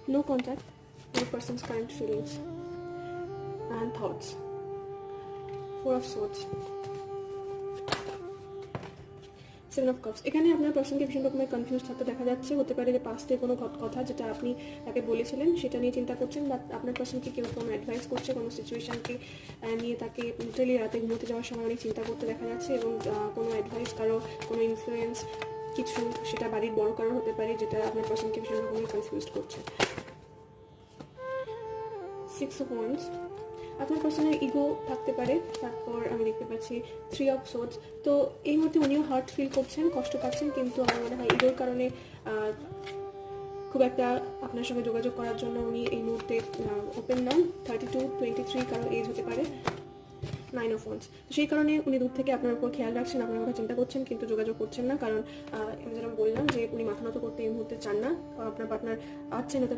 No contact with the person's current feelings and thoughts. 4 of Swords, 7 of Cups. এখানে আপনার পার্সনকে ভীষণ রকমের confuse থাকতে দেখা যাচ্ছে। হতে পারে যে পাস্টে কোনো কথা যেটা আপনি তাকে বলেছিলেন সেটা নিয়ে চিন্তা করছেন, বা আপনার পার্সনকে কেউ কোনো অ্যাডভাইস করছে কোনো সিচুয়েশনকে নিয়ে, তাকে লিটারালি রাতে ঘুমোতে যাওয়ার সময় অনেক চিন্তা করতে দেখা যাচ্ছে, এবং কোনো অ্যাডভাইস, কারো কোনো ইনফ্লুয়েন্স কিছু, সেটা বাড়ির বড় কারো হতে পারে, যেটা আপনার পার্সনকে ভীষণ রকমের কনফিউজ করছে। 6 of Wands. আপনার পার্সনের ইগো থাকতে পারে। তারপর আমি দেখতে পাচ্ছি 3 of Swords। তো এই মুহূর্তে উনিও হার্ট ফিল করছেন, কষ্ট পাচ্ছেন, কিন্তু আমার মনে হয় ইগোর কারণে খুব একটা আপনার সঙ্গে যোগাযোগ করার জন্য উনি এই মুহূর্তে ওপেন নন। 32, 23 কারো এজ হতে পারে। 9 of Wands। তো সেই কারণে উনি দূর থেকে আপনার উপর খেয়াল রাখছেন, আপনার কথা চিন্তা করছেন, কিন্তু যোগাযোগ করছেন না, কারণ আমি যেটা বললাম যে উনি মাথা নত করতে এই মুহূর্তে চান না। আপনার পার্টনার আছেন